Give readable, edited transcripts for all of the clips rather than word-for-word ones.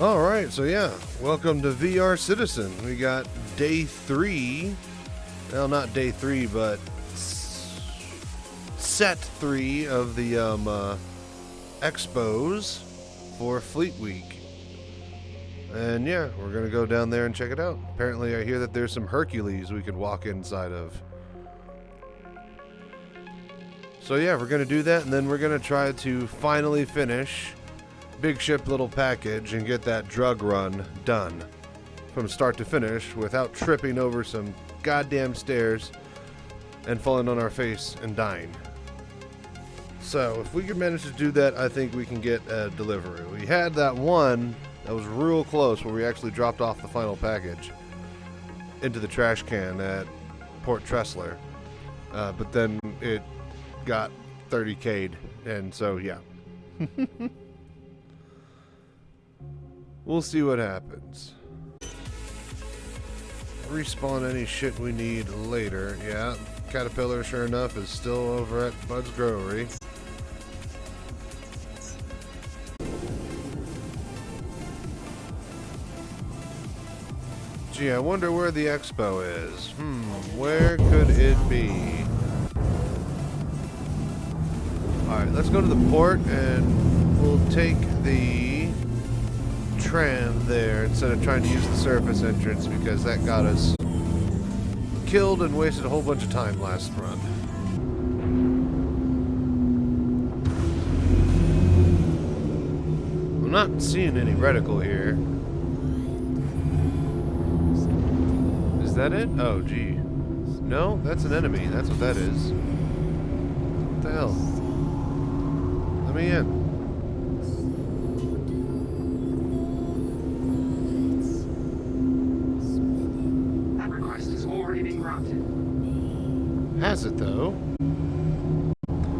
Alright, so yeah, welcome to VR Citizen. We got day 3. Well, not day 3, but set 3 of the Expos for Fleet Week. And yeah, we're going to go down there and check it out. Apparently I hear that there's some Hercules we could walk inside of. So yeah, we're going to do that, and then we're going to try to finally finish Big Ship Little Package and get that drug run done from start to finish without tripping over some goddamn stairs and falling on our face and dying. So if we can manage to do that, I think we can get a delivery. We had that one that was real close where we actually dropped off the final package into the trash can at Port Tressler, but then it got 30K'd, and so yeah. We'll see what happens. Respawn any shit we need later. Yeah, Caterpillar, sure enough, is still over at Bud's Growery. Gee, I wonder where the Expo is. Where could it be? Alright, let's go to the port and we'll take the tram there instead of trying to use the surface entrance, because that got us killed and wasted a whole bunch of time last run. I'm not seeing any reticle here. Is that it? Oh, gee. No, that's an enemy. That's what that is. What the hell? Let me in. Has it though?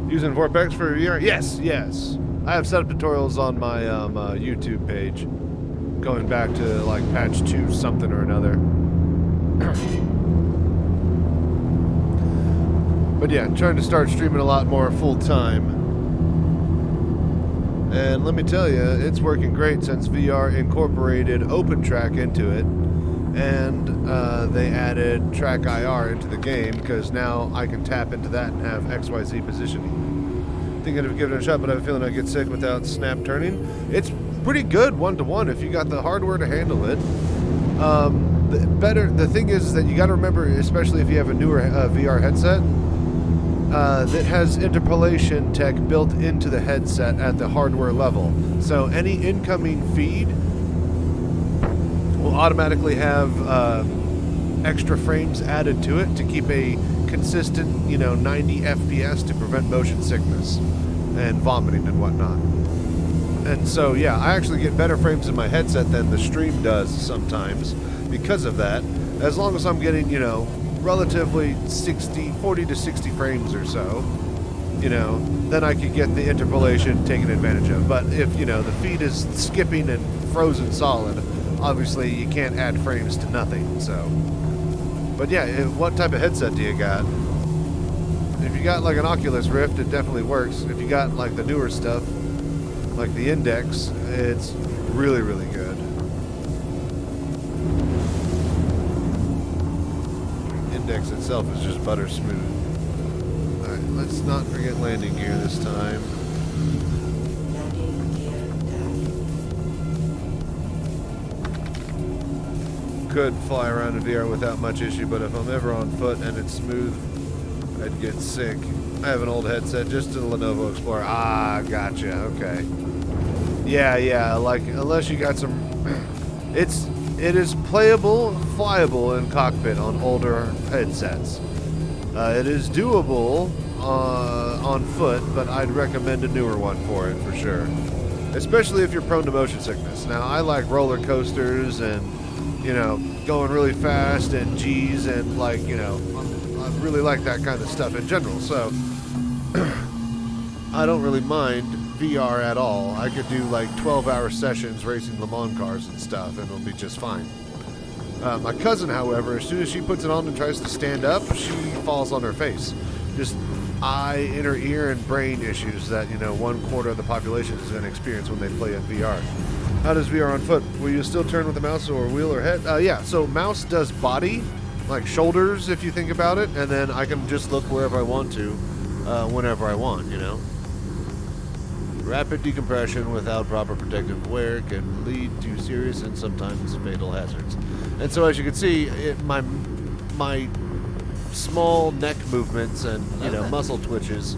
Using Vorpex for VR? Yes, yes. I have setup tutorials on my YouTube page, going back to like patch 2 something or another. But yeah, trying to start streaming a lot more full time. And let me tell you, it's working great since VR incorporated OpenTrack into it. And they added Track IR into the game, because now I can tap into that and have XYZ positioning. Thinking of giving it a shot, but I have a feeling I get sick without snap turning. It's pretty good 1-to-1 if you got the hardware to handle it. The thing is that you got to remember, especially if you have a newer VR headset, that has interpolation tech built into the headset at the hardware level. So any incoming feed will automatically have extra frames added to it to keep a consistent, 90 FPS to prevent motion sickness and vomiting and whatnot. And so, yeah, I actually get better frames in my headset than the stream does sometimes because of that. As long as I'm getting, relatively 40 to 60 frames or so, then I could get the interpolation taken advantage of. But if, the feed is skipping and frozen solid, obviously you can't add frames to nothing. So, but yeah, what type of headset do you got? If you got like an Oculus Rift, it definitely works. If you got like the newer stuff, like the Index, it's really, really good. Index itself is just butter smooth. Alright, let's not forget landing gear this time. Could fly around in VR without much issue, but if I'm ever on foot and it's smooth, I'd get sick. I have an old headset, just a Lenovo Explorer. Ah, gotcha, okay. Yeah, like, unless you got some... It is playable, flyable in cockpit on older headsets. It is doable on foot, but I'd recommend a newer one for it, for sure. Especially if you're prone to motion sickness. Now, I like roller coasters and going really fast and G's and like, I really like that kind of stuff in general. So I don't really mind VR at all. I could do like 12-hour sessions racing Le Mans cars and stuff and it'll be just fine. My cousin, however, as soon as she puts it on and tries to stand up, she falls on her face. Just eye, inner ear, and brain issues that, 1/4 of the population is going to experience when they play in VR. How does VR on foot? Will you still turn with the mouse or wheel or head? Yeah, so mouse does body, like shoulders if you think about it, and then I can just look wherever I want to, whenever I want, you know? Rapid decompression without proper protective wear can lead to serious and sometimes fatal hazards. And so as you can see, my small neck movements and, you know, muscle twitches,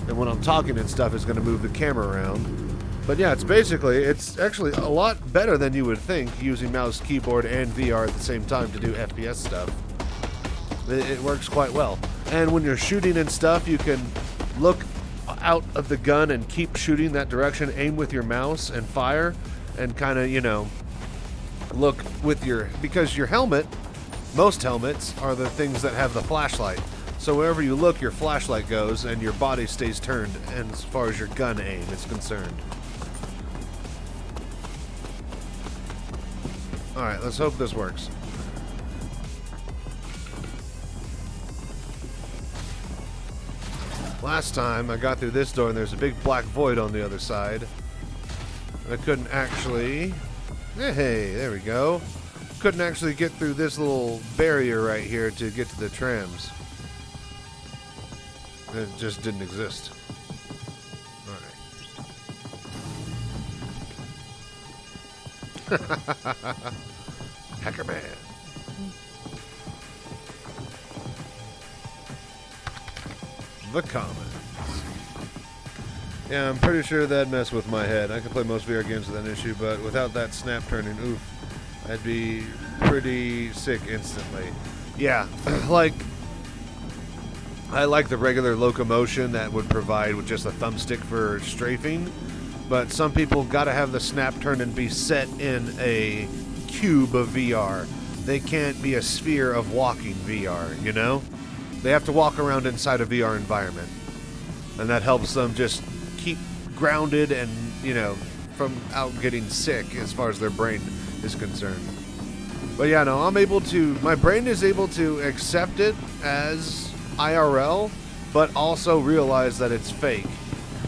and when I'm talking and stuff is going to move the camera around. But yeah, it's actually a lot better than you would think using mouse, keyboard, and VR at the same time to do FPS stuff. It works quite well. And when you're shooting and stuff, you can look out of the gun and keep shooting that direction, aim with your mouse and fire, and kind of, you know, look with your, because your helmet, most helmets are the things that have the flashlight. So wherever you look, your flashlight goes and your body stays turned, and as far as your gun aim is concerned. Alright, let's hope this works. Last time I got through this door and there's a big black void on the other side. I couldn't actually... Hey, there we go. Couldn't actually get through this little barrier right here to get to the trams. It just didn't exist. Alright. Hacker Man. The comments. Yeah, I'm pretty sure that'd mess with my head. I can play most VR games with that issue, but without that snap turning, oof, I'd be pretty sick instantly. Yeah, like, I like the regular locomotion that would provide with just a thumbstick for strafing, but some people gotta have the snap turn and be set in a cube of VR. They can't be a sphere of walking VR, you know? They have to walk around inside a VR environment, and that helps them just keep grounded and, you know, from out getting sick as far as their brain is concerned. But yeah, no, my brain is able to accept it as IRL, but also realize that it's fake.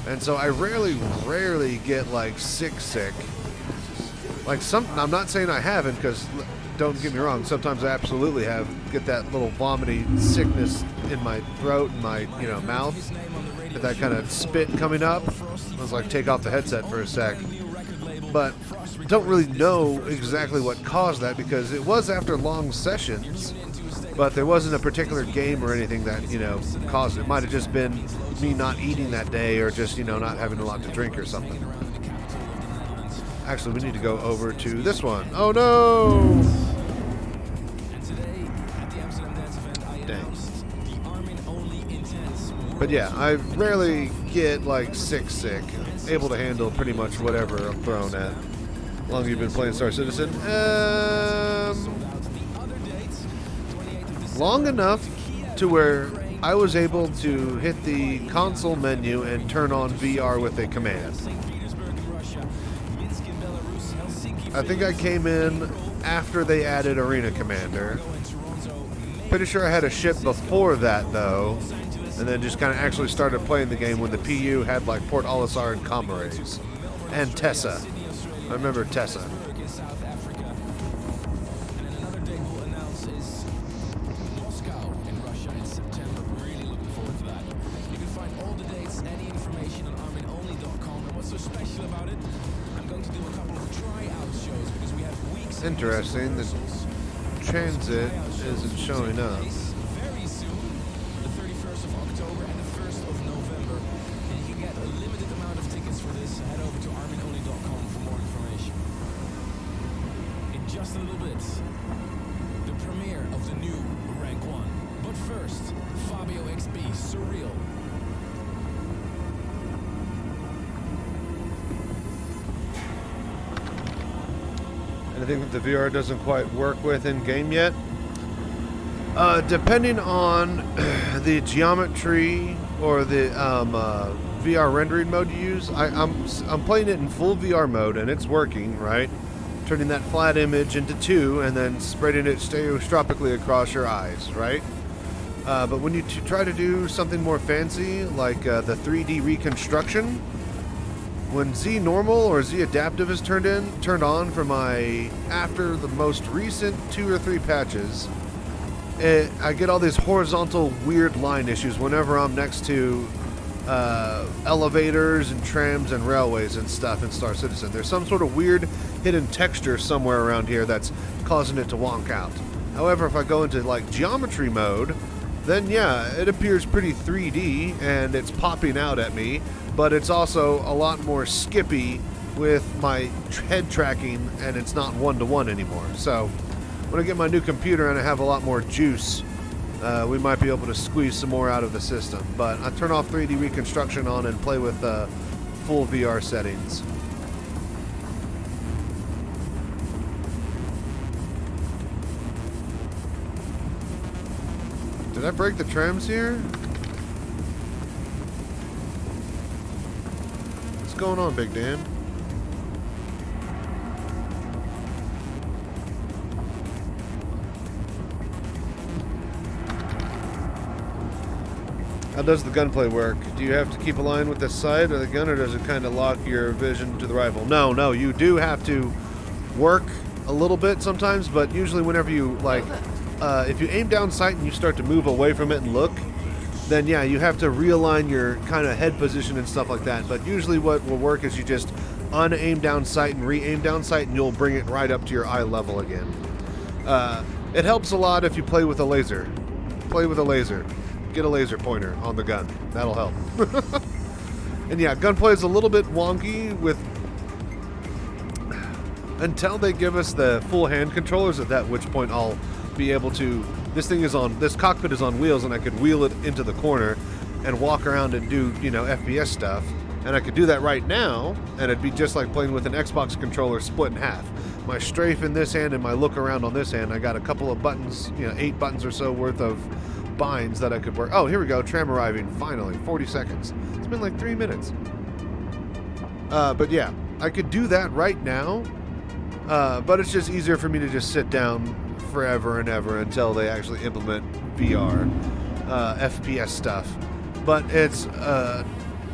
And so I rarely get like sick. Like I'm not saying I haven't, because don't get me wrong, sometimes I absolutely get that little vomity sickness in my throat and my, you know, mouth, that kind of spit coming up. I was like, take off the headset for a sec. But don't really know exactly what caused that, because it was after long sessions, but there wasn't a particular game or anything that, you know, caused it. It might have just been me not eating that day, or just, you know, not having a lot to drink or something. Actually, we need to go over to this one. Oh no! Dang. But yeah, I rarely get like sick. Able to handle pretty much whatever I'm thrown at. How long have you been playing Star Citizen? Long enough to where I was able to hit the console menu and turn on VR with a command. I think I came in after they added Arena Commander. Pretty sure I had a ship before that, though, and then just kind of actually started playing the game when the PU had like Port Olisar and Comoros. And Tessa. I remember Tessa. Interesting, the transit isn't showing up. Very soon, the 31st of October and the 1st of November, and you can get a limited amount of tickets for this. Head over to arminonly.com for more information. In just a little bit, the premiere of the new Rank 1. But first, Fabio XB, Surreal. Anything that the VR doesn't quite work with in game yet? Depending on the geometry or the VR rendering mode you use, I'm playing it in full VR mode and it's working, right? Turning that flat image into 2 and then spreading it stereoscopically across your eyes, right? But when you try to do something more fancy, like the 3D reconstruction, when Z normal or Z adaptive is turned on for my after the most recent 2 or 3 patches, I get all these horizontal weird line issues whenever I'm next to elevators and trams and railways and stuff in Star Citizen. There's some sort of weird hidden texture somewhere around here that's causing it to wonk out. However, if I go into like geometry mode, then yeah, it appears pretty 3D and it's popping out at me, but it's also a lot more skippy with my head tracking, and it's not one-to-one anymore. So when I get my new computer and I have a lot more juice, we might be able to squeeze some more out of the system. But I turn off 3D reconstruction on and play with full VR settings. Did I break the trams here? What's going on, Big Dan? How does the gunplay work? Do you have to keep a line with the sight of the gun, or does it kind of lock your vision to the rifle? No, you do have to work a little bit sometimes, but usually whenever you, like, if you aim down sight and you start to move away from it and look, then yeah, you have to realign your kind of head position and stuff like that. But usually what will work is you just un-aim down sight and re-aim down sight, and you'll bring it right up to your eye level again. It helps a lot if you play with a laser. Play with a laser. Get a laser pointer on the gun. That'll help. And yeah, gunplay is a little bit wonky with until they give us the full hand controllers, at that which point I'll be able to. This cockpit is on wheels, and I could wheel it into the corner and walk around and do, FPS stuff. And I could do that right now, and it'd be just like playing with an Xbox controller split in half. My strafe in this hand and my look around on this hand, I got a couple of buttons, 8 buttons or so worth of binds that I could work. Oh, here we go. Tram arriving. Finally. 40 seconds. It's been like 3 minutes. But yeah, I could do that right now. But it's just easier for me to just sit down forever and ever until they actually implement VR, FPS stuff. But it's a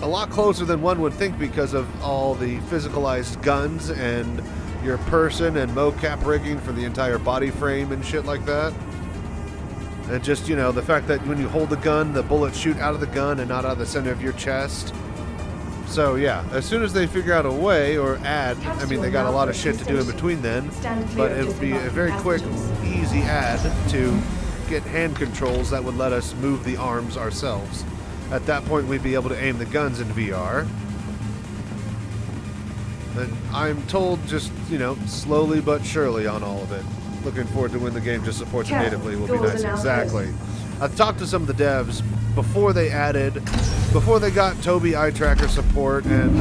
lot closer than one would think because of all the physicalized guns and your person and mocap rigging for the entire body frame and shit like that. And just, the fact that when you hold the gun, the bullets shoot out of the gun and not out of the center of your chest. So, yeah, as soon as they figure out a way or add, I mean, they got a lot of shit to do in between then, but it would be a very quick, easy add to get hand controls that would let us move the arms ourselves. At that point, we'd be able to aim the guns in VR. And I'm told just, slowly but surely on all of it. Looking forward to when the game just supports it natively will be nice. Exactly. I've talked to some of the devs before they got Tobii eye tracker support and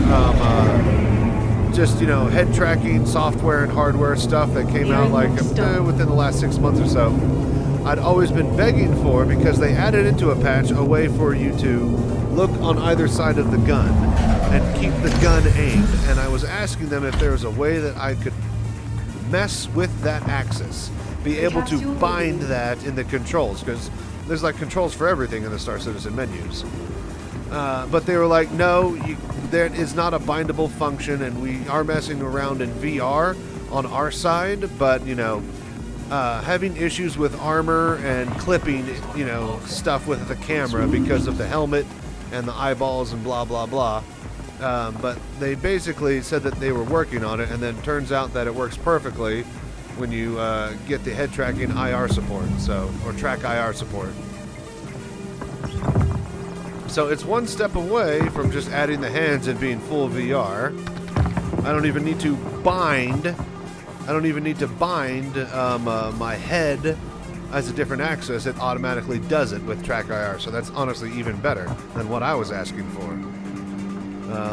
just head tracking software and hardware stuff that came out like within the last 6 months or so. I'd always been begging for, because they added into a patch a way for you to look on either side of the gun and keep the gun aimed, and I was asking them if there was a way that I could mess with that axis, be able to bind that in the controls, because there's like controls for everything in the Star Citizen menus. But they were like, no, that is not a bindable function, and we are messing around in VR on our side, but having issues with armor and clipping, stuff with the camera because of the helmet and the eyeballs and blah blah blah. But they basically said that they were working on it, and then it turns out that it works perfectly when you get the head tracking IR support, or track IR support. So it's one step away from just adding the hands and being full VR. I don't even need to bind. My head as a different axis. It automatically does it with track IR. So that's honestly even better than what I was asking for.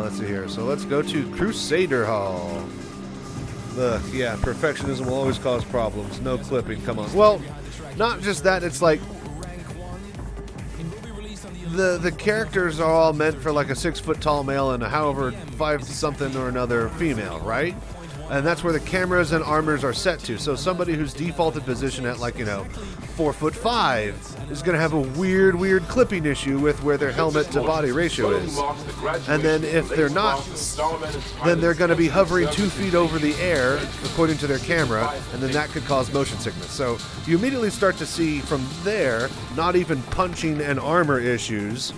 Let's see here. So let's go to Crusader Hall. Yeah, perfectionism will always cause problems. No clipping, come on. Well, not just that, it's like the characters are all meant for like a 6 foot tall male and a however 5 something or another female, right? And that's where the cameras and armors are set to. So somebody who's defaulted position at like, 4'5" is going to have a weird clipping issue with where their helmet to body ratio is. And then if they're not, then they're going to be hovering 2 feet over the air, according to their camera, and then that could cause motion sickness. So you immediately start to see from there, not even punching and armor issues,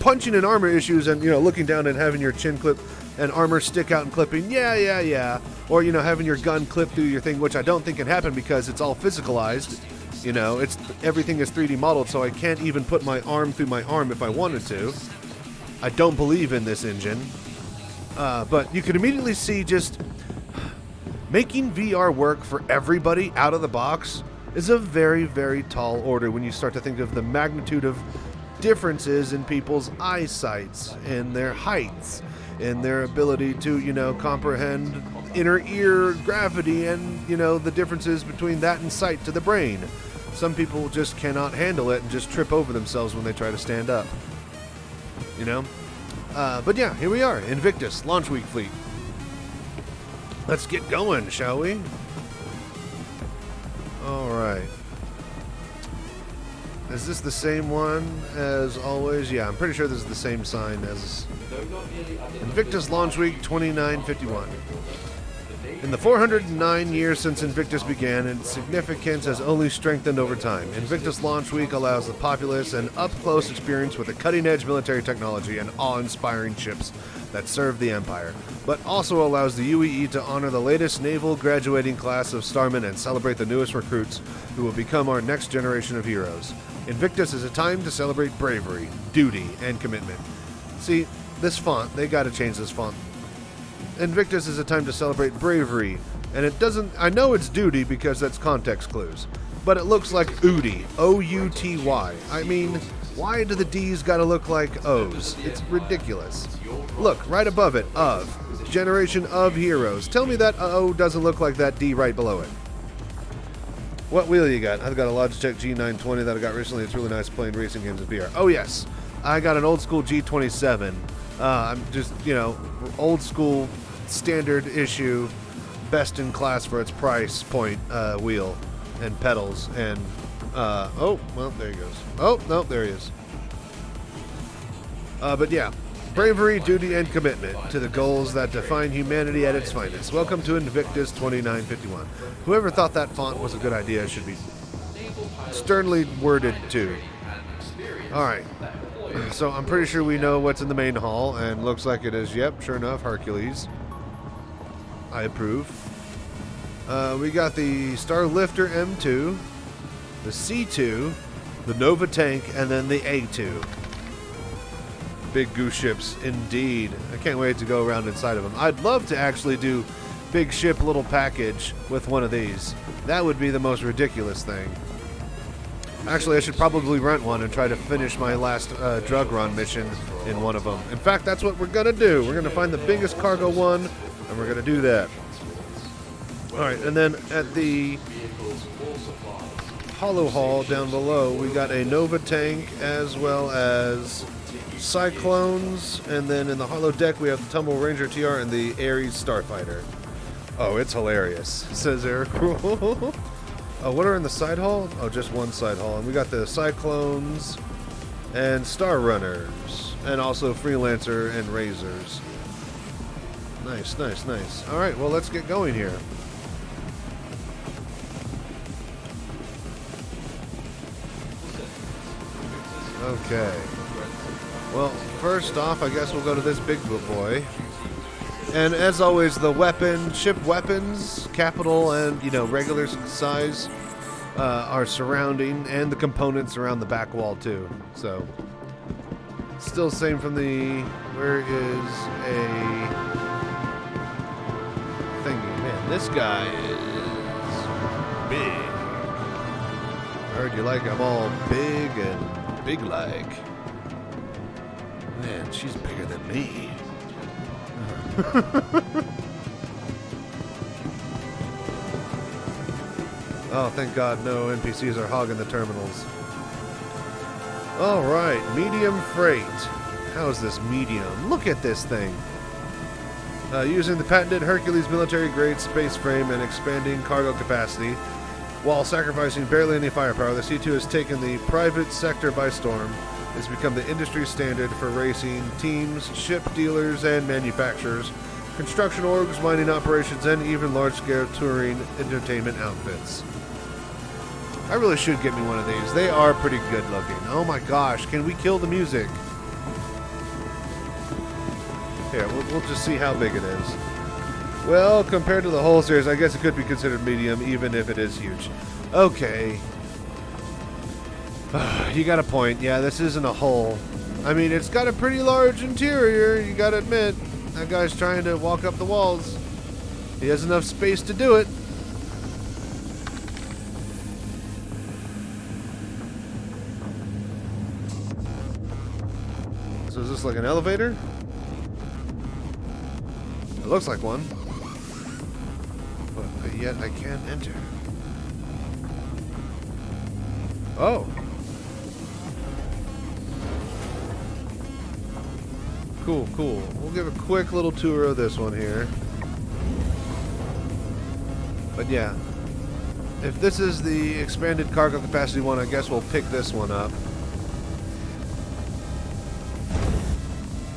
punching and armor issues and, looking down and having your chin clip and armor stick out and clipping, yeah. Or, having your gun clip through your thing, which I don't think can happen because it's all physicalized. Everything is 3D modeled, so I can't even put my arm through my arm if I wanted to. I don't believe in this engine. But you can immediately see just making VR work for everybody out of the box is a very, very tall order when you start to think of the magnitude of differences in people's eyesights, in their heights, in their ability to, comprehend inner ear gravity and, the differences between that and sight to the brain. Some people just cannot handle it and just trip over themselves when they try to stand up. But yeah, here we are, Invictus, launch week fleet. Let's get going, shall we? Alright. Is this the same one as always? Yeah, I'm pretty sure this is the same sign as Invictus Launch Week 2951. In the 409 years since Invictus began, its significance has only strengthened over time. Invictus Launch Week allows the populace an up-close experience with the cutting-edge military technology and awe-inspiring ships that serve the Empire, but also allows the UEE to honor the latest naval graduating class of starmen and celebrate the newest recruits who will become our next generation of heroes. Invictus is a time to celebrate bravery, duty, and commitment. See, this font, they gotta change this font. Invictus is a time to celebrate bravery, and it doesn't, I know it's duty because that's context clues, but it looks like Outy, O-U-T-Y. I mean, why do the D's gotta look like O's? It's ridiculous. Look, right above it, of, generation of heroes. Tell me that O doesn't look like that D right below it. What wheel you got? I've got a Logitech G920 that I got recently. It's really nice playing racing games in VR. Oh yes, I got an old school G27. I'm just, old school, standard issue, best in class for its price point wheel and pedals and, oh, well, there he goes. Oh, no, there he is. But yeah, bravery, duty, and commitment to the goals that define humanity at its finest. Welcome to Invictus 2951. Whoever thought that font was a good idea should be sternly worded too. Alright. So I'm pretty sure we know what's in the main hall, and looks like it is, yep, sure enough, Hercules. I approve. We got the Starlifter M2, the C2, the Nova Tank, and then the A2. Big goose ships, indeed. I can't wait to go around inside of them. I'd love to actually do big ship little package with one of these. That would be the most ridiculous thing. Actually, I should probably rent one and try to finish my last drug run mission in one of them. In fact, that's what we're going to do. We're going to find the biggest cargo one, and we're going to do that. Alright, and then at the Hollow Hall down below, we got a Nova Tank as well as Cyclones, and then in the Hollow Deck, we have the Tumble Ranger TR and the Ares Starfighter. Oh, it's hilarious, says Eric. Oh, what are in the side hall? Oh, just one side hall. And we got the Cyclones and Star Runners, and also Freelancer and Razors. Nice, nice, nice. All right, well, let's get going here. Okay. Well, first off, I guess we'll go to this big boy. And as always, the ship weapons, capital and, regular size, are surrounding, and the components around the back wall too. So, still same from the, where is a thingy? Man, this guy is big. I heard you like them all big and big-like. Man, she's bigger than me. Oh, thank God, no NPCs are hogging the terminals. Alright, medium freight. How is this medium? Look at this thing. Using the patented Hercules military-grade space frame and expanding cargo capacity, While sacrificing barely any firepower, the C2 has taken the private sector by storm. It's become the industry standard for racing teams, ship dealers, and manufacturers, construction orgs, mining operations, and even large-scale touring entertainment outfits. I really should get me one of these. They are pretty good looking. Oh my gosh, can we kill the music? Here, we'll just see how big it is. Well, compared to the whole series, I guess it could be considered medium, even if it is huge. Okay. You got a point. Yeah, this isn't a hull. I mean, it's got a pretty large interior, you gotta admit. That guy's trying to walk up the walls. He has enough space to do it. So is this like an elevator? It looks like one. But yet I can't enter. Oh. Cool, cool. We'll give a quick little tour of this one here. But yeah. If this is the expanded cargo capacity one, I guess we'll pick this one up.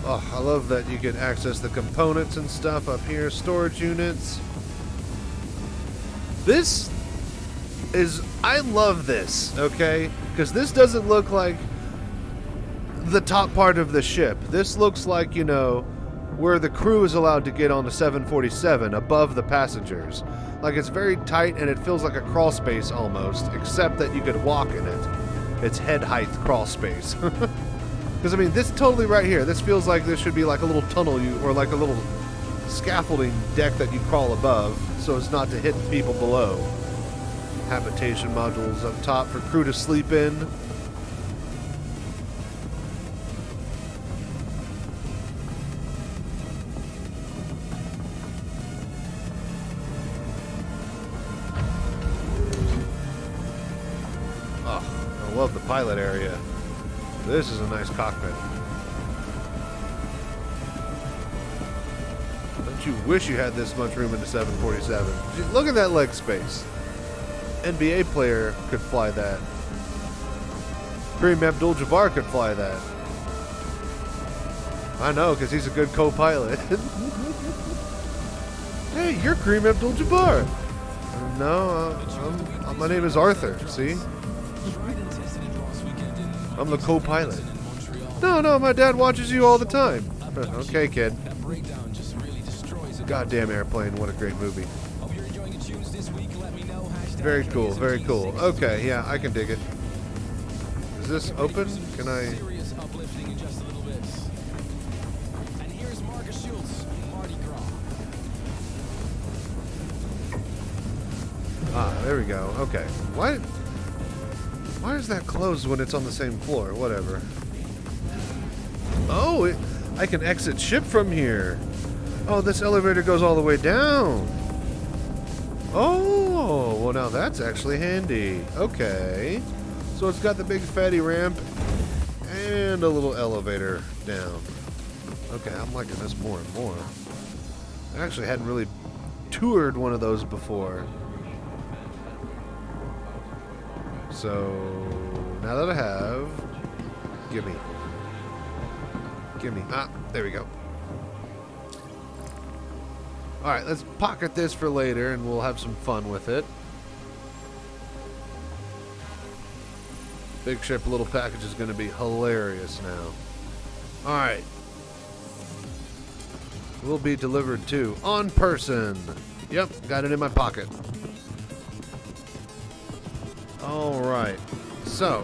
Oh, I love that you can access the components and stuff up here. Storage units. This is... I love this, okay? Because this doesn't look like the top part of the ship. This looks like, you know, where the crew is allowed to get on the 747 above the passengers. Like, it's very tight and it feels like a crawl space almost, except that you could walk in it. It's head height crawl space. Because, I mean, this totally right here, this feels like this should be like a little tunnel or like a little scaffolding deck that you crawl above so as not to hit people below. Habitation modules up top for crew to sleep in. Oh, I love the pilot area. This is a nice cockpit. Don't you wish you had this much room in the 747? Look at that leg space. NBA player could fly that. Kareem Abdul-Jabbar could fly that. I know, because he's a good co-pilot. Hey, you're Kareem Abdul-Jabbar. No, my name is Arthur, see? I'm the co-pilot. No, my dad watches you all the time. Okay, kid. Goddamn airplane, what a great movie. Very cool, very cool. Okay, yeah, I can dig it. Is this open? Can I... Ah, there we go. Okay. Why is that closed when it's on the same floor? Whatever. Oh, I can exit ship from here. Oh, this elevator goes all the way down. Oh, well now that's actually handy. Okay. So it's got the big fatty ramp and a little elevator down. Okay, I'm liking this more and more. I actually hadn't really toured one of those before. So, now that I have, gimme. Ah, there we go. Alright, let's pocket this for later and we'll have some fun with it. Big ship, little package is going to be hilarious now. Alright. Will be delivered to on person. Yep, got it in my pocket. Alright, so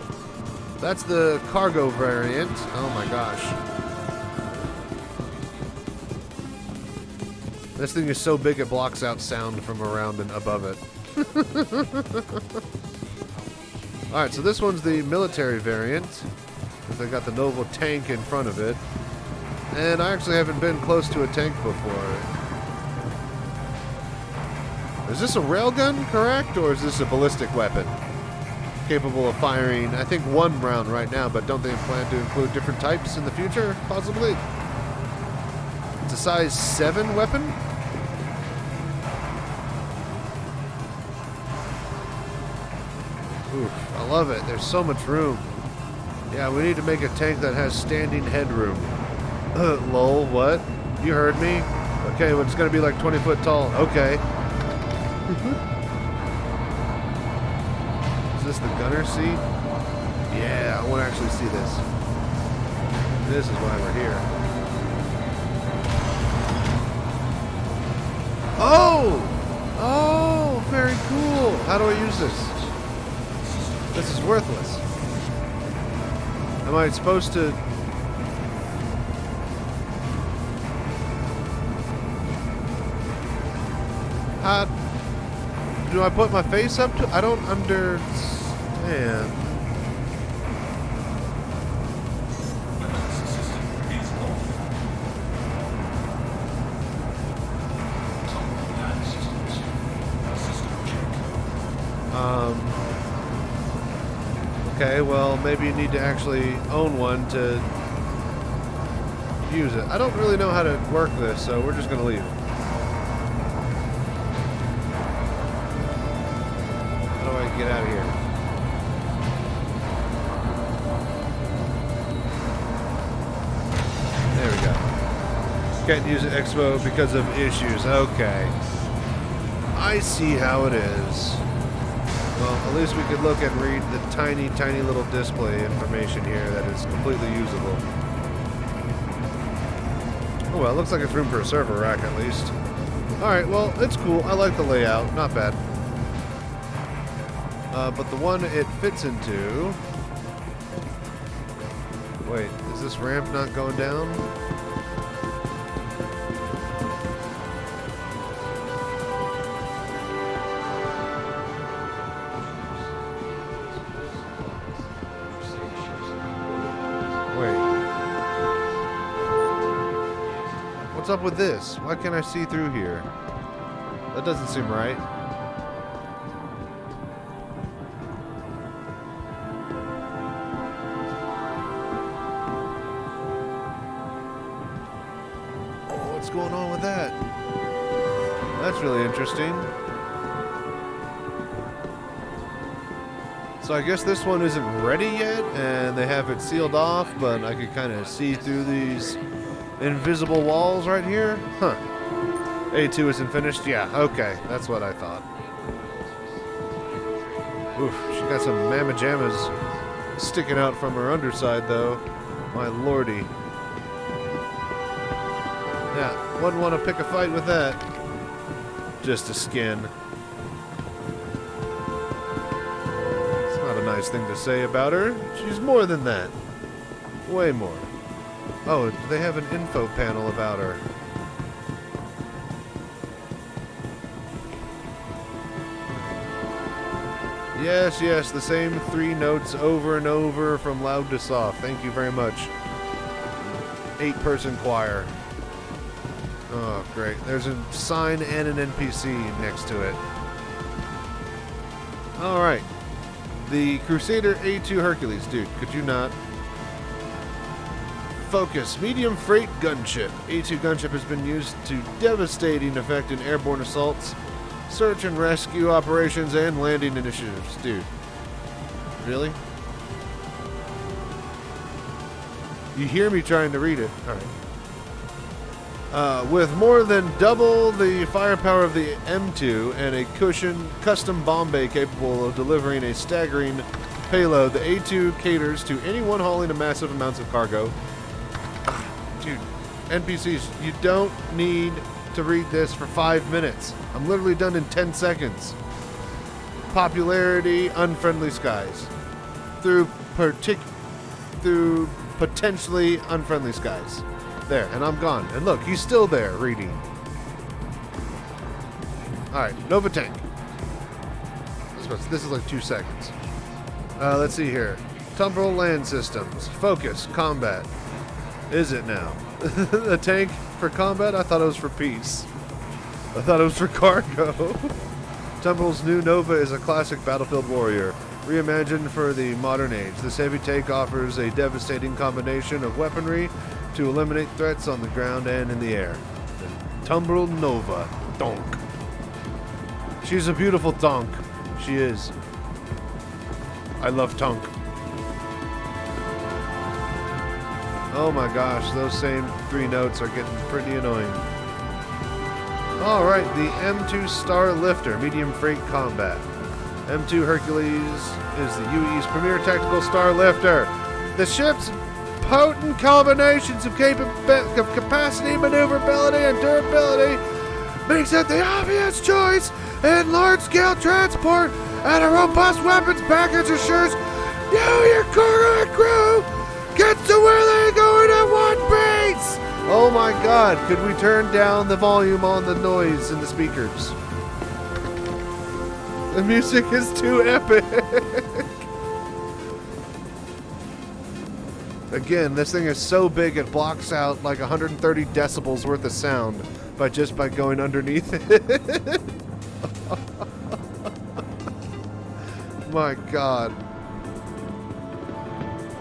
that's the cargo variant. Oh my gosh. This thing is so big it blocks out sound from around and above it. Alright, so this one's the military variant. They got the Nova Tonk in front of it. And I actually haven't been close to a tank before. Is this a railgun, correct? Or is this a ballistic weapon? Capable of firing, I think, one round right now, but don't they plan to include different types in the future? Possibly. It's a size 7 weapon? Oof, I love it. There's so much room. Yeah, we need to make a tank that has standing headroom. Lol, what? You heard me? Okay, well, it's going to be like 20 foot tall. Okay. Is this the gunner seat? Yeah, I want to actually see this. This is why we're here. Oh! Oh, very cool. How do I use this? This is worthless. Am I supposed to... do I put my face up to... I don't understand. Okay, well, maybe you need to actually own one to use it. I don't really know how to work this, so we're just going to leave. How do I get out of here? There we go. Can't use Expo because of issues. Okay. I see how it is. Well, at least we could look and read the tiny, tiny little display information here that is completely usable. Oh, well, it looks like it's room for a server rack at least. Alright, well, it's cool. I like the layout. Not bad. But the one it fits into... Wait, is this ramp not going down? What's up with this? Why can't I see through here? That doesn't seem right. Oh, what's going on with that? That's really interesting. So I guess this one isn't ready yet, and they have it sealed off, but I could kind of see through these invisible walls right here? Huh. A2 isn't finished? Yeah, okay. That's what I thought. Oof, she got some mamma jammas sticking out from her underside, though. My lordy. Yeah, wouldn't want to pick a fight with that. Just a skin. It's not a nice thing to say about her. She's more than that. Way more. Oh, they have an info panel about her. Yes, yes, the same 3 notes over and over from loud to soft. Thank you very much. 8-person choir. Oh, great. There's a sign and an NPC next to it. Alright. The Crusader A2 Hercules. Dude, could you not... Focus. Medium freight gunship. A2 gunship has been used to devastating effect in airborne assaults, search and rescue operations, and landing initiatives. Dude. Really? You hear me trying to read it. Alright. With more than double the firepower of the M2 and a custom bomb bay capable of delivering a staggering payload, the A2 caters to anyone hauling a massive amounts of cargo. Dude, NPCs, you don't need to read this for 5 minutes. I'm literally done in 10 seconds. Popularity, unfriendly skies. Through potentially unfriendly skies. There, and I'm gone. And look, he's still there reading. Alright, Nova Tonk. This is like 2 seconds. Let's see here. Temporal land systems. Focus. Combat. Is it now? A tank for combat? I thought it was for peace. I thought it was for cargo. Temporal's new Nova is a classic battlefield warrior, reimagined for the modern age. This heavy tank offers a devastating combination of weaponry to eliminate threats on the ground and in the air. The Temporal Nova Tonk. She's a beautiful tonk. She is. I love Tonk. Oh my gosh, those same 3 notes are getting pretty annoying. Alright, the M2 Star Lifter, medium freight combat. M2 Hercules is the UE's premier tactical star lifter. The ship's potent combinations of capacity, maneuverability, and durability makes it the obvious choice in large-scale transport, and a robust weapons package assures you, your crew, gets to where they're going at one piece! Oh my god, could we turn down the volume on the noise in the speakers? The music is too epic! Again, this thing is so big it blocks out like 130 decibels worth of sound by going underneath it. My god.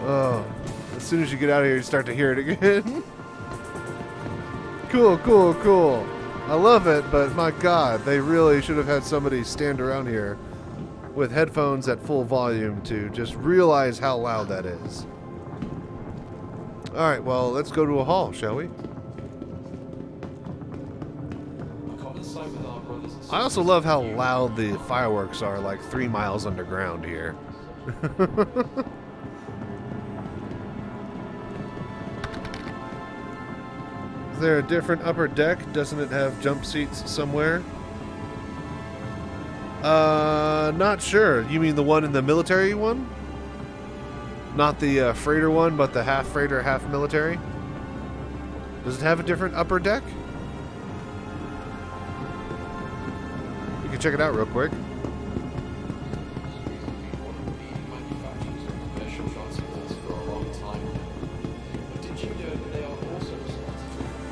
Oh. As soon as you get out of here, you start to hear it again. Cool, cool, cool. I love it, but my god, they really should have had somebody stand around here with headphones at full volume to just realize how loud that is. Alright, well, let's go to a hall, shall we? I also love how loud the fireworks are, like 3 miles underground here. Is there a different upper deck? Doesn't it have jump seats somewhere? Not sure. You mean the one in the military one? Not the freighter one, but the half freighter, half military? Does it have a different upper deck? You can check it out real quick.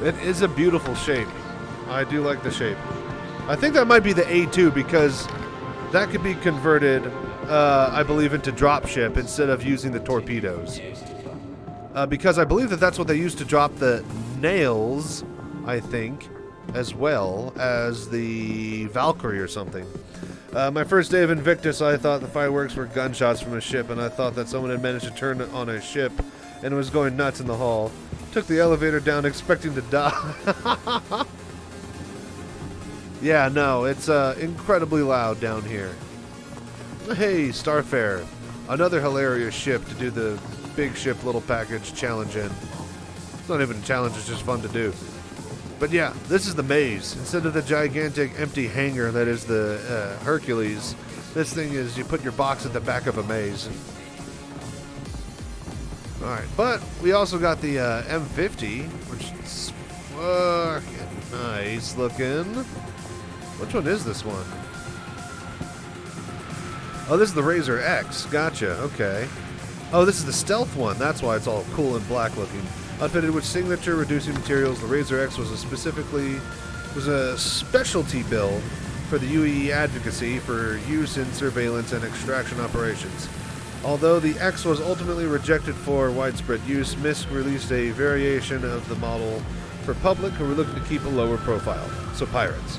It is a beautiful shape. I do like the shape. I think that might be the A2 because that could be converted, I believe, into dropship instead of using the torpedoes. Because I believe that that's what they used to drop the nails, I think, as well as the Valkyrie or something. My first day of Invictus, I thought the fireworks were gunshots from a ship, and I thought that someone had managed to turn it on a ship and was going nuts in the hall. Took the elevator down expecting to die. Yeah, no, it's incredibly loud down here. Hey, Starfire. Another hilarious ship to do the big ship little package challenge in. It's not even a challenge, it's just fun to do. But yeah, this is the maze. Instead of the gigantic empty hangar that is the Hercules, this thing is you put your box at the back of a maze. Alright, but we also got the M50, which is fucking nice looking. Which one is this one? Oh, this is the Razor X. Gotcha, okay. Oh, this is the stealth one. That's why it's all cool and black looking. Outfitted with signature reducing materials, the Razor X was a specialty build for the UE advocacy for use in surveillance and extraction operations. Although the X was ultimately rejected for widespread use, MISC released a variation of the model for public who were looking to keep a lower profile, so pirates.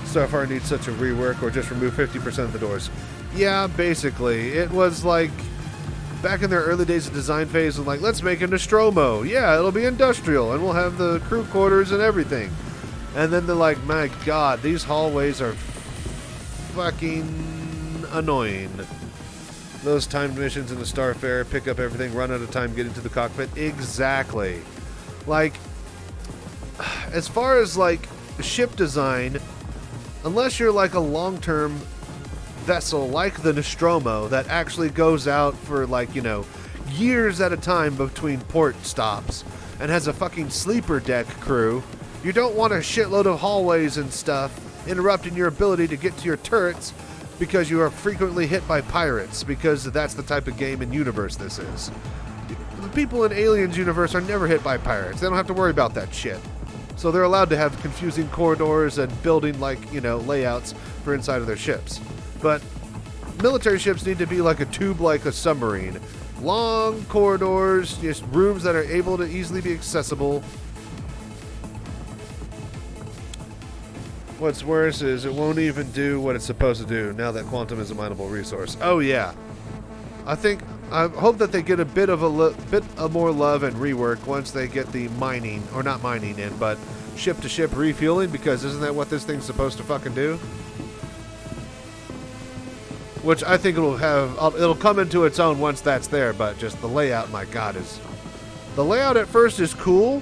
Starfire needs such a rework or just remove 50% of the doors. Yeah, basically. It was like, back in their early days of design phase, and like, let's make a Nostromo. Yeah, it'll be industrial, and we'll have the crew quarters and everything. And then they're like, my god, these hallways are fucking annoying. Those timed missions in the Starfire, pick up everything, run out of time, get into the cockpit. Exactly. Like, as far as like ship design, unless you're like a long-term vessel like the Nostromo that actually goes out for like, you know, years at a time between port stops and has a fucking sleeper deck crew, you don't want a shitload of hallways and stuff interrupting your ability to get to your turrets because you are frequently hit by pirates, because that's the type of game and universe this is. The people in Aliens universe are never hit by pirates. They don't have to worry about that shit. So they're allowed to have confusing corridors and building, like, you know, layouts for inside of their ships. But military ships need to be like a tube, like a submarine. Long corridors, just rooms that are able to easily be accessible. What's worse is it won't even do what it's supposed to do now that quantum is a mineable resource. Oh yeah. I hope that they get a bit of more love and rework once they get the mining, or not mining in, but ship-to-ship refueling, because isn't that what this thing's supposed to fucking do? Which I think it'll come into its own once that's there, but just the layout, my god, the layout at first is cool,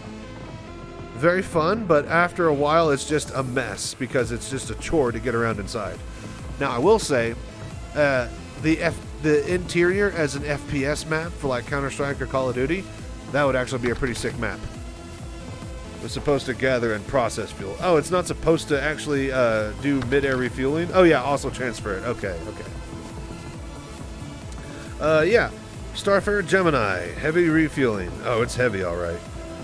very fun, but after a while it's just a mess because it's just a chore to get around inside. Now I will say, the interior as an FPS map for like Counter-Strike or Call of Duty, that would actually be a pretty sick map. It's supposed to gather and process fuel. Oh, it's not supposed to actually do mid-air refueling? Oh yeah, also transfer it. Okay. Yeah. Starfire Gemini, heavy refueling. Oh, it's heavy, alright.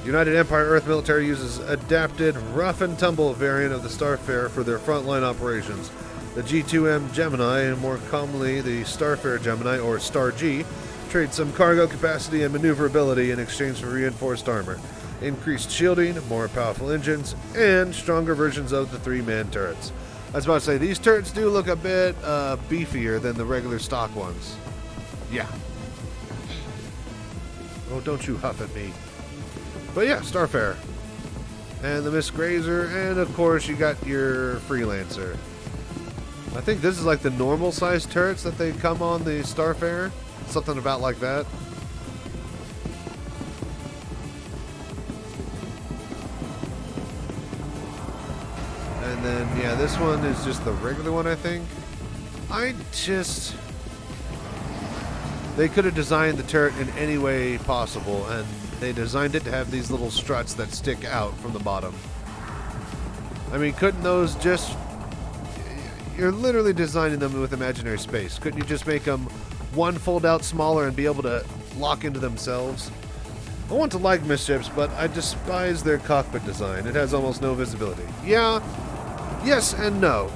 United Empire Earth military uses adapted rough and tumble variant of the Starfire for their frontline operations. The G2M Gemini, and more commonly the Starfire Gemini, or Star G, trade some cargo capacity and maneuverability in exchange for reinforced armor, increased shielding, more powerful engines, and stronger versions of the 3-man turrets. I was about to say, these turrets do look a bit beefier than the regular stock ones. Yeah. Oh, don't you huff at me. But yeah, Starfire. And the Miss Grazer, and of course you got your Freelancer. I think this is like the normal size turrets that they come on the Starfire. Something about like that. And then, yeah, this one is just the regular one, I think. They could have designed the turret in any way possible, and they designed it to have these little struts that stick out from the bottom. I mean, couldn't those just... You're literally designing them with imaginary space. Couldn't you just make them one fold out smaller and be able to lock into themselves? I want to like Midships, but I despise their cockpit design. It has almost no visibility. Yeah, yes and no.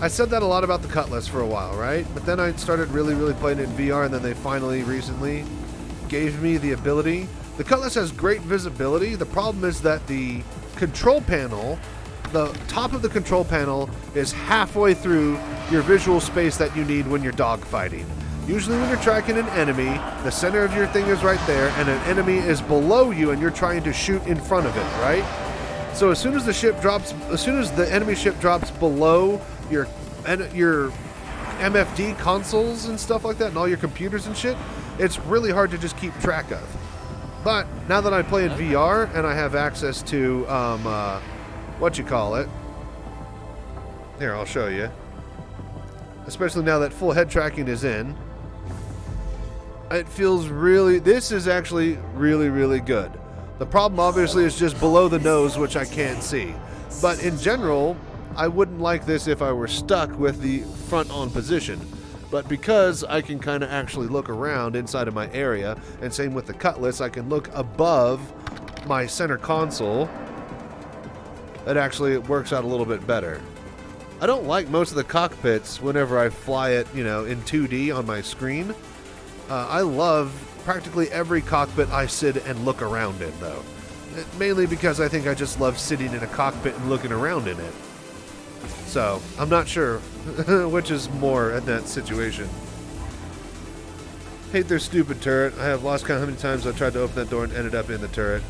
I said that a lot about the Cutlass for a while, right? But then I started really playing it in VR, and then they finally recently gave me the ability. The Cutlass has great visibility. The problem is that the control panel, the top of the control panel, is halfway through your visual space that you need when you're dogfighting. Usually when you're tracking an enemy, the center of your thing is right there, and an enemy is below you and you're trying to shoot in front of it, right? So as soon as the enemy ship drops below your MFD consoles and stuff like that, and all your computers and shit, it's really hard to just keep track of. But now that I play in VR and I have access to here, I'll show you. Especially now that full head tracking is in, it feels this is actually really good. The problem obviously is just below the nose, which I can't see. But in general, I wouldn't like this if I were stuck with the front on position. But because I can kind of actually look around inside of my area, and same with the Cutlass, I can look above my center console, it actually works out a little bit better. I don't like most of the cockpits whenever I fly it, in 2D on my screen. I love practically every cockpit I sit and look around in, though. Mainly because I think I just love sitting in a cockpit and looking around in it. So, I'm not sure which is more in that situation. Hate their stupid turret. I have lost count how many times I've tried to open that door and ended up in the turret.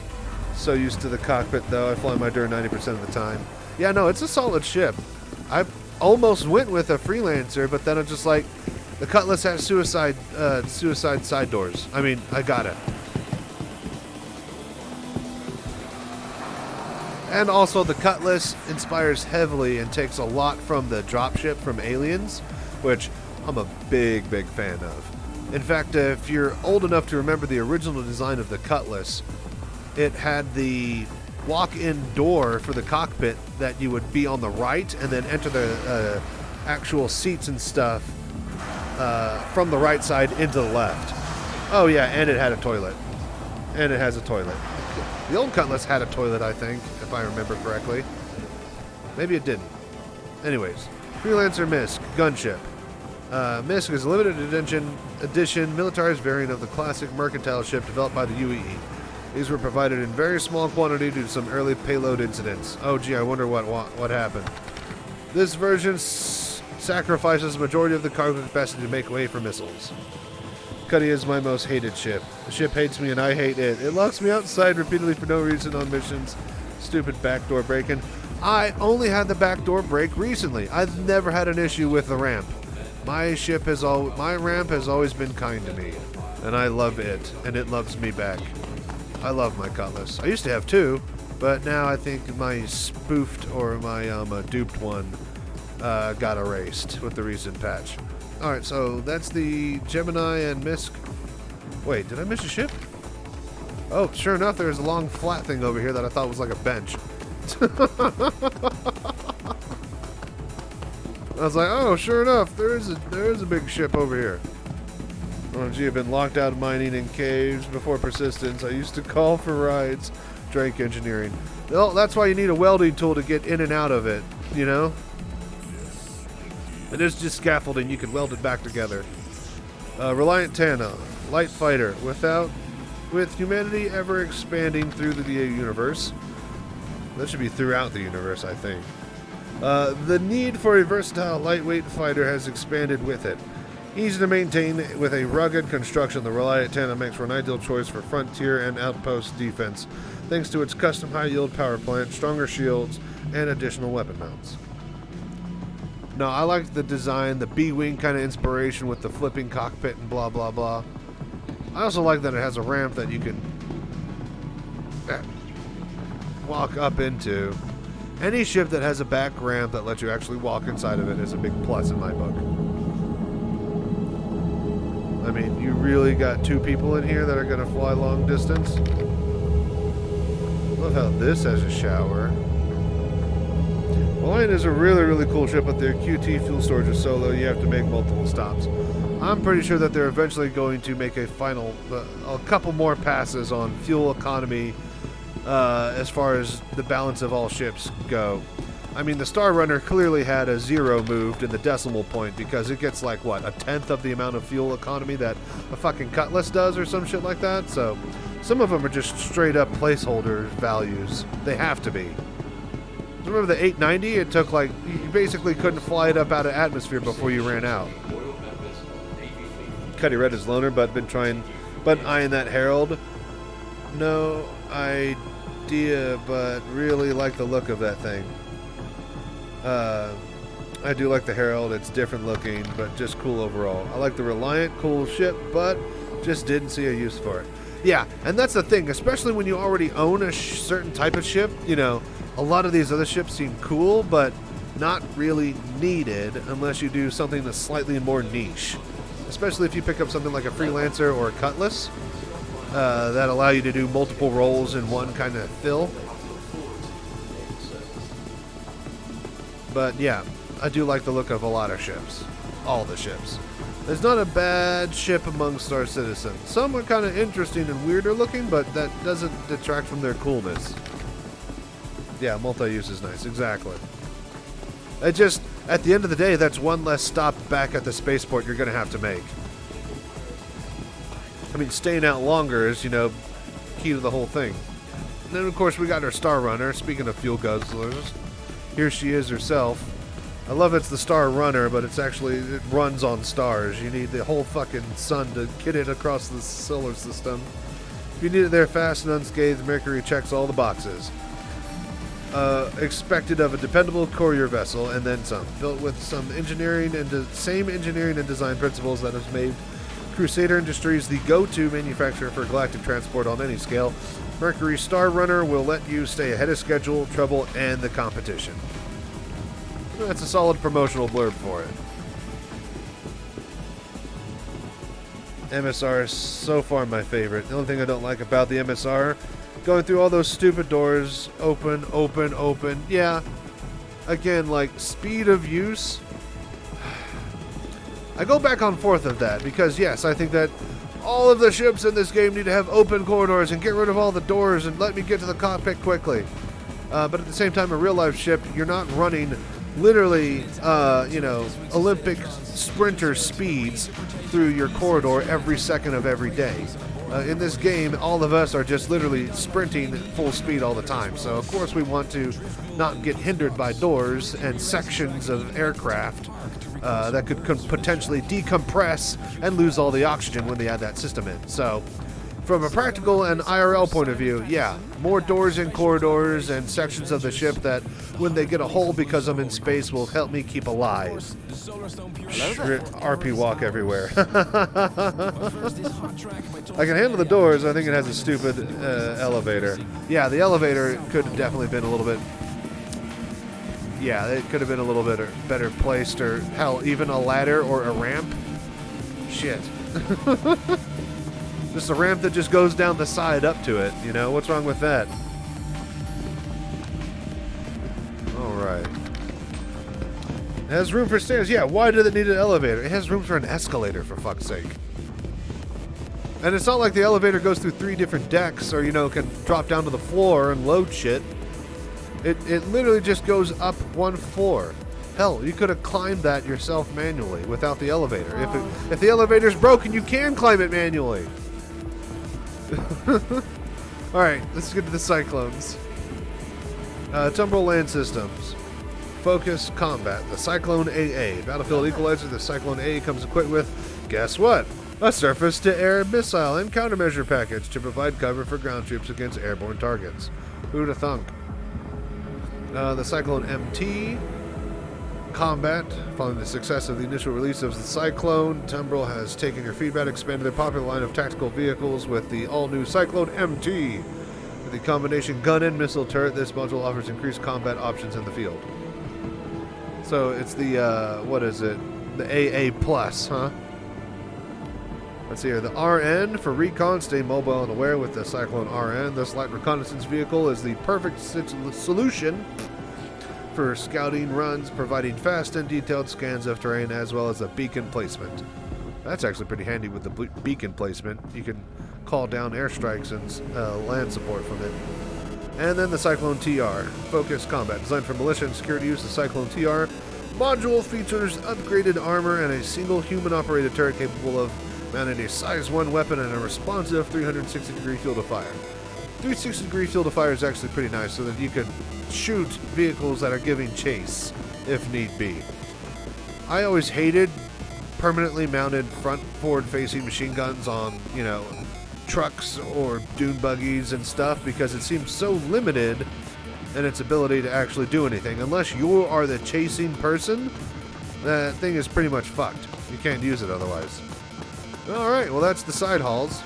So used to the cockpit, though. I fly my door 90% of the time. Yeah, no, it's a solid ship. I almost went with a Freelancer, but then I'm just like, the Cutlass has suicide side doors. I mean, I got it. And also, the Cutlass inspires heavily and takes a lot from the dropship from Aliens, which I'm a big fan of. In fact, if you're old enough to remember the original design of the Cutlass, it had the walk-in door for the cockpit that you would be on the right and then enter the actual seats and stuff from the right side into the left. Oh yeah, and it had a toilet. And it has a toilet. The old Cutlass had a toilet, I think, if I remember correctly. Maybe it didn't. Anyways, Freelancer Misk, gunship. Misk is a limited edition militarized variant of the classic mercantile ship developed by the UEE. These were provided in very small quantity due to some early payload incidents. Oh gee, I wonder what happened. This version sacrifices the majority of the cargo capacity to make way for missiles. Cuddy is my most hated ship. The ship hates me and I hate it. It locks me outside repeatedly for no reason on missions. Stupid backdoor break-in. I only had the backdoor break recently. I've never had an issue with the ramp. My ramp has always been kind to me, and I love it, and it loves me back. I love my Cutlass. I used to have two, but now I think my spoofed or my duped one got erased with the recent patch. Alright, so that's the Gemini and Misk. Wait, did I miss a ship? Oh, sure enough, there's a long flat thing over here that I thought was like a bench. I was like, oh, sure enough, there is a big ship over here. Oh, gee, I've been locked out of mining in caves before persistence. I used to call for rides. Drake engineering. Well, that's why you need a welding tool to get in and out of it, you know? It is just scaffolding. You can weld it back together. Reliant Tana, light fighter. With humanity ever expanding through the universe. That should be throughout the universe, I think. The need for a versatile, lightweight fighter has expanded with it. Easy to maintain with a rugged construction, the Reliant Tana makes for an ideal choice for frontier and outpost defense, thanks to its custom high-yield power plant, stronger shields, and additional weapon mounts. No, I like the design, the B-wing kind of inspiration with the flipping cockpit and blah, blah, blah. I also like that it has a ramp that you can walk up into. Any ship that has a back ramp that lets you actually walk inside of it is a big plus in my book. I mean, you really got two people in here that are going to fly long distance. Love how this has a shower. Reliant is a really, really cool ship, but their QT fuel storage is so low you have to make multiple stops. I'm pretty sure that they're eventually going to make a couple more passes on fuel economy as far as the balance of all ships go. I mean, the Star Runner clearly had a 0 moved in the decimal point because it gets like, what, a tenth of the amount of fuel economy that a fucking Cutlass does or some shit like that. So some of them are just straight up placeholder values. They have to be. Remember the 890? It took like, you basically couldn't fly it up out of atmosphere before you ran out. Cuddy read his loaner, but eyeing that Herald. No idea, but really like the look of that thing. I do like the Herald. It's different looking, but just cool overall. I like the Reliant, cool ship, but just didn't see a use for it. Yeah, and that's the thing, especially when you already own a certain type of ship, you know, a lot of these other ships seem cool, but not really needed unless you do something that's slightly more niche. Especially if you pick up something like a Freelancer or a Cutlass that allow you to do multiple roles in one kind of fill. But yeah, I do like the look of a lot of ships. All the ships. There's not a bad ship among Star Citizen. Some are kind of interesting and weirder looking, but that doesn't detract from their coolness. Yeah, multi-use is nice, exactly. It just, at the end of the day, that's one less stop back at the spaceport you're going to have to make. I mean, staying out longer is, you know, key to the whole thing. And then, of course, we got our Star Runner. Speaking of fuel guzzlers, here she is herself. I love it's the Star Runner, but it's actually, it runs on stars. You need the whole fucking sun to get it across the solar system. If you need it there fast and unscathed, Mercury checks all the boxes. Expected of a dependable courier vessel, and then some. Built with some engineering and same engineering and design principles that has made Crusader Industries the go-to manufacturer for galactic transport on any scale. Mercury Star Runner will let you stay ahead of schedule, trouble, and the competition. That's a solid promotional blurb for it. MSR is so far my favorite. The only thing I don't like about the MSR, going through all those stupid doors, open, open, open. Yeah, again, like speed of use. I go back and forth of that because yes, I think that all of the ships in this game need to have open corridors and get rid of all the doors and let me get to the cockpit quickly. But at the same time, a real life ship, you're not running literally, Olympic sprinter speeds through your corridor every second of every day. In this game, all of us are just literally sprinting full speed all the time. So, of course, we want to not get hindered by doors and sections of aircraft that could potentially decompress and lose all the oxygen when they add that system in. So, from a practical and IRL point of view, yeah, more doors and corridors and sections of the ship that, when they get a hole because I'm in space, will help me keep alive. RP walk everywhere. I can handle the doors. I think it has a stupid elevator. Yeah, the elevator could have definitely been a little bit... Yeah, it could have been a little bit better placed, or hell, even a ladder or a ramp. Shit. Just a ramp that just goes down the side up to it, you know? What's wrong with that? Alright. It has room for stairs. Yeah, why did it need an elevator? It has room for an escalator, for fuck's sake. And it's not like the elevator goes through 3 different decks or, you know, can drop down to the floor and load shit. It literally just goes up 1 floor. Hell, you could have climbed that yourself manually without the elevator. If the elevator's broken, you can climb it manually. Alright, let's get to the Cyclones. Temporal Land Systems. Focus Combat. The Cyclone AA. Battlefield Equalizer. The Cyclone A comes equipped with, guess what? A surface-to-air missile and countermeasure package to provide cover for ground troops against airborne targets. Who'd have thunk? The Cyclone MT. Combat. Following the success of the initial release of the Cyclone, Temporal has taken your feedback, expanded their popular line of tactical vehicles with the all-new Cyclone MT. With the combination gun and missile turret, this module offers increased combat options in the field. So it's the, what is it? The AA+, huh? Let's see here. The RN for recon. Stay mobile and aware with the Cyclone RN. This light reconnaissance vehicle is the perfect solution for scouting runs, providing fast and detailed scans of terrain as well as a beacon placement. That's actually pretty handy with the beacon placement. You can call down airstrikes and land support from it. And then the Cyclone TR, Focus Combat. Designed for militia and security use, the Cyclone TR module features upgraded armor and a single human-operated turret capable of mounting a size 1 weapon and a responsive 360-degree field of fire. 360-degree field of fire is actually pretty nice so that you can shoot vehicles that are giving chase if need be. I always hated permanently mounted forward-facing machine guns on, you know, trucks or dune buggies and stuff because it seems so limited in its ability to actually do anything. Unless you are the chasing person, that thing is pretty much fucked. You can't use it otherwise. Alright, well that's the side hauls.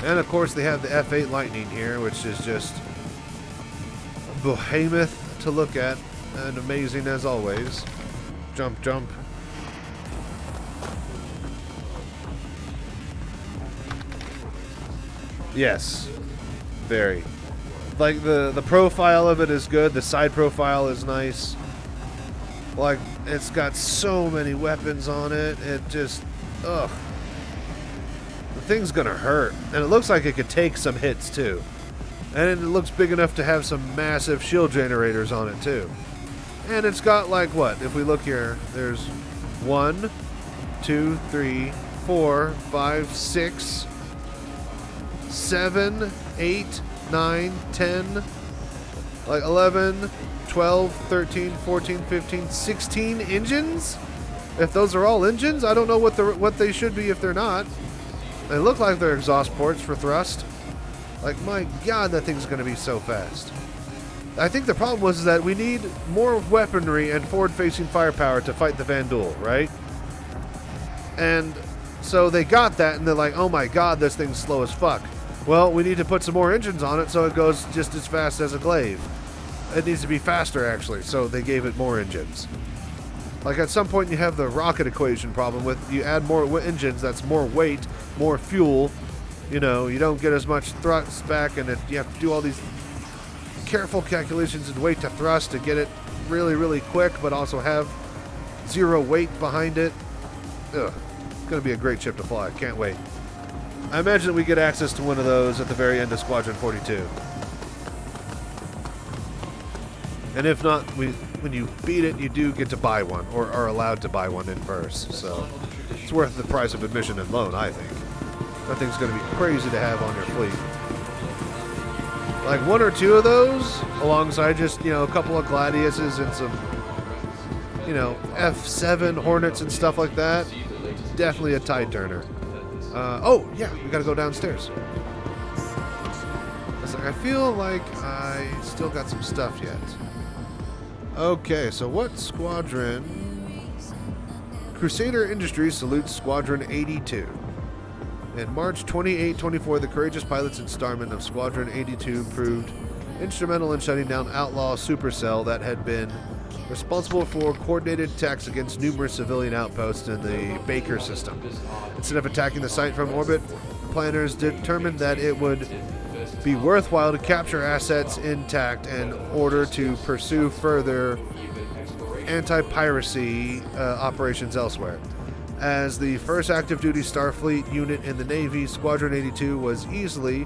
And of course they have the F8 Lightning here, which is just a behemoth to look at and amazing as always. Jump, jump. Yes, very. Like the profile of it is good. The side profile is nice. Like it's got so many weapons on it. It just, ugh. The thing's gonna hurt, and it looks like it could take some hits too. And it looks big enough to have some massive shield generators on it too. And it's got like what? If we look here, there's 1, 2, 3, 4, 5, 6, 7, 8, 9, 10, like 11, 12, 13, 14, 15, 16 engines? If those are all engines, I don't know what they should be if they're not. They look like they're exhaust ports for thrust. Like, my god, that thing's going to be so fast. I think the problem was that we need more weaponry and forward-facing firepower to fight the Vandal, right? And so they got that, and they're like, oh my god, this thing's slow as fuck. Well, we need to put some more engines on it so it goes just as fast as a glaive. It needs to be faster, actually, so they gave it more engines. Like, at some point you have the rocket equation problem with you add more engines, that's more weight, more fuel. You know, you don't get as much thrust back, and you have to do all these careful calculations and weight to thrust to get it really, really quick, but also have zero weight behind it. Ugh. It's going to be a great ship to fly. Can't wait. I imagine that we get access to one of those at the very end of Squadron 42. And if not, when you beat it, you do get to buy one, or are allowed to buy one in verse. So it's worth the price of admission alone, I think. That thing's going to be crazy to have on your fleet. Like 1 or 2 of those, alongside just, a couple of Gladiuses and some, F7 Hornets and stuff like that. Definitely a tide turner. Oh, yeah, we got to go downstairs. I feel like I still got some stuff yet. Okay, so what squadron? Crusader Industries salutes Squadron A2. In March 28-24, the courageous pilots and starmen of Squadron A2 proved instrumental in shutting down outlaw supercell that had been responsible for coordinated attacks against numerous civilian outposts in the Baker system. Instead of attacking the site from orbit, planners determined that it would be worthwhile to capture assets intact in order to pursue further anti-piracy operations elsewhere. As the first active-duty Starfleet unit in the Navy, Squadron 82 was easily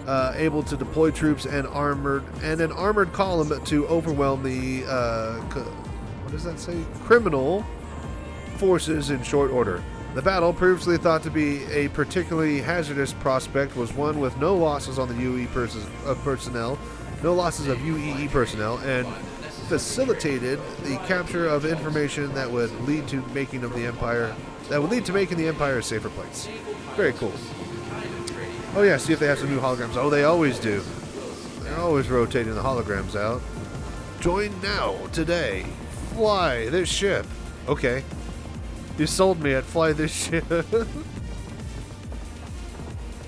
able to deploy troops and an armored column to overwhelm the criminal forces in short order. The battle, previously thought to be a particularly hazardous prospect, was one with no losses on the personnel, UEE personnel, and facilitated the capture of information that would lead to making the Empire a safer place. Very cool. Oh yeah, see if they have some new holograms. Oh, they always do. They're always rotating the holograms out. Join now, today. Fly this ship. Okay. You sold me at fly this ship.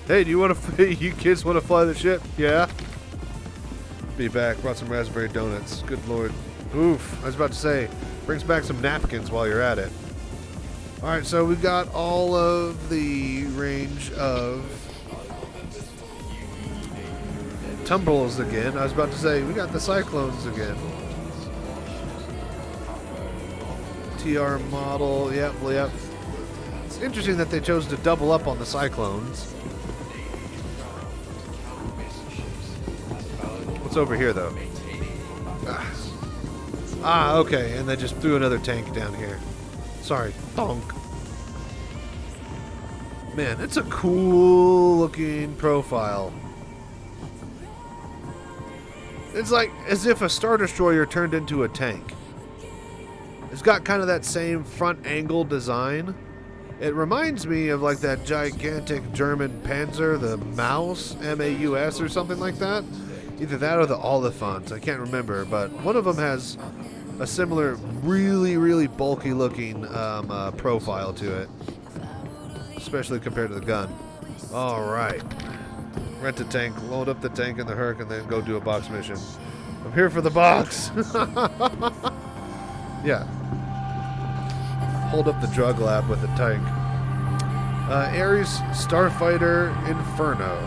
Hey, you kids want to fly the ship? Yeah. Be back. Brought some raspberry donuts. Good lord. Oof. I was about to say, brings back some napkins while you're at it. Alright, so we got all of the range of tumbrils again. I was about to say, we got the Cyclones again. TR model, yep. It's interesting that they chose to double up on the Cyclones. What's over here, though? Okay, and they just threw another tank down here. Sorry, Tonk. Man, it's a cool-looking profile. It's like as if a Star Destroyer turned into a tank. It's got kind of that same front angle design. It reminds me of like that gigantic German Panzer, the Maus, M-A-U-S or something like that. Either that or the Oliphant. I can't remember, but one of them has a similar, really, really bulky looking profile to it. Especially compared to the gun. Alright. Rent a tank, load up the tank and the Herc, and then go do a box mission. I'm here for the box! Yeah. Hold up the drug lab with the tank. Ares Starfighter Inferno.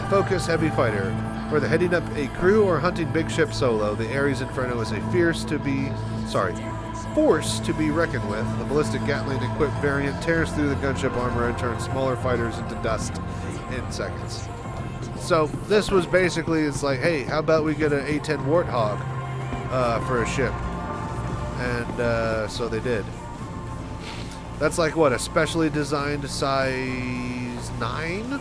Focus heavy fighter. Whether heading up a crew or hunting big ship solo, the Ares Inferno is a force to be reckoned with. The ballistic Gatling equipped variant tears through the gunship armor and turns smaller fighters into dust in seconds. So this was basically, it's like, hey, how about we get an A-10 Warthog for a ship? And so they did. That's like what, a specially designed size 9?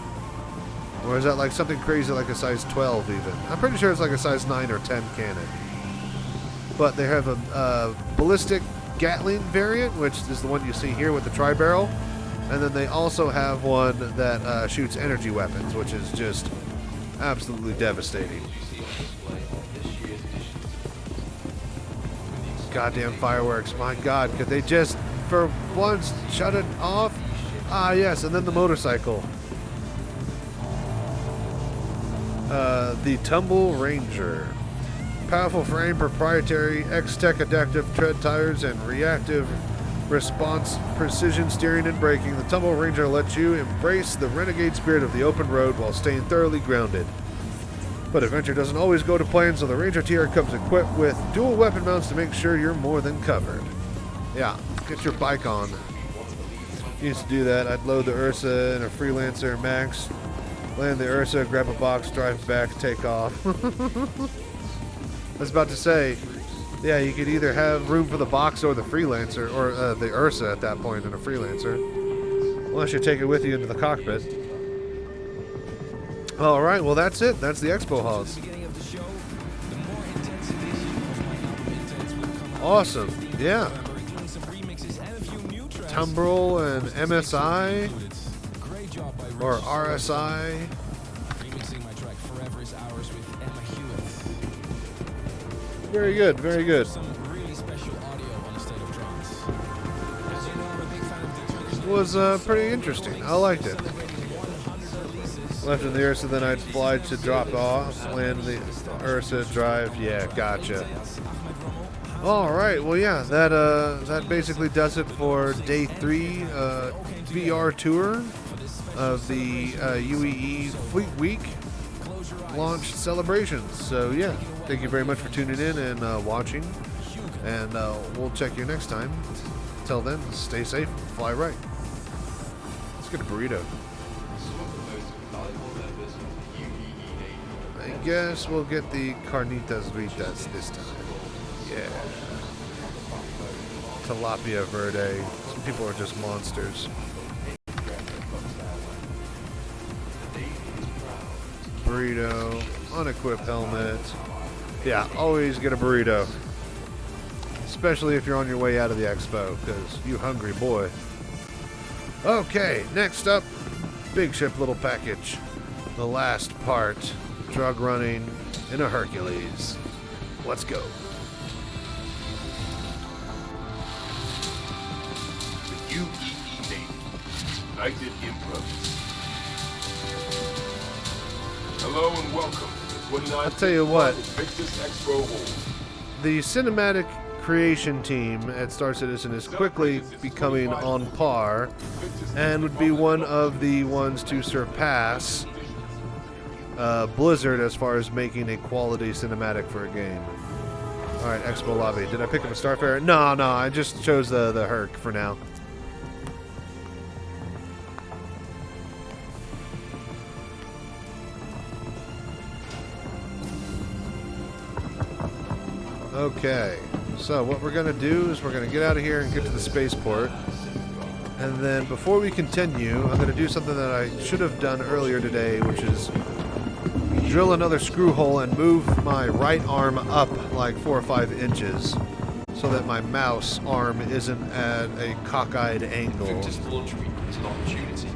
Or is that like something crazy like a size 12 even? I'm pretty sure it's like a size 9 or 10 cannon. But they have a ballistic Gatling variant, which is the one you see here with the tri-barrel. And then they also have one that shoots energy weapons, which is just absolutely devastating. Goddamn fireworks. My god, could they just, for once, shut it off? Ah, yes, and then the motorcycle. The Tumble Ranger. Powerful frame, proprietary X-Tech adaptive tread tires, and reactive response precision steering and braking. The Tumble Ranger lets you embrace the renegade spirit of the open road while staying thoroughly grounded. But adventure doesn't always go to plan, so the Ranger TR comes equipped with dual weapon mounts to make sure you're more than covered. Yeah, get your bike on. Used to do that. I'd load the Ursa in a Freelancer Max, land the Ursa, grab a box, drive back, take off. I was about to say, Yeah, you could either have room for the box or the Freelancer, or the Ursa at that point in a Freelancer. Unless you take it with you into the cockpit. All right, well that's it. That's the Expo halls. Awesome, yeah. Tumbrel and MSI or RSI. Very good, very good. Was pretty interesting. I liked it. Left in the Ursa, then I'd fly to drop off, land the Ursa, drive. Yeah, gotcha. All right, well, yeah, that basically does it for day 3 VR tour of the UEE Fleet Week launch celebrations. So yeah, thank you very much for tuning in and watching, and we'll check you next time. Till then, stay safe, fly right. Let's get a burrito. I guess we'll get the carnitas fritas this time. Yeah. Tilapia verde. Some people are just monsters. Burrito, unequipped helmet. Yeah, always get a burrito. Especially if you're on your way out of the expo, because you hungry boy. Okay, next up, big ship, little package. The last part, drug running in a Hercules. Let's go. UEE Navy, United in Purpose. Hello and welcome to the 29th I'll tell you what, Invictus Expo Hall. the cinematic creation team at Star Citizen is quickly becoming on par and would be one of the ones to surpass Blizzard as far as making a quality cinematic for a game. Alright, Expo lobby. Did I pick up a Starfire? No, I just chose the Herc for now. Okay, so what we're going to do is we're going to get out of here and get to the spaceport. And then before we continue, I'm going to do something that I should have done earlier today, which is drill another screw hole and move my right arm up like 4 or 5 inches so that my mouse arm isn't at a cockeyed angle. Invictus launch week is an opportunity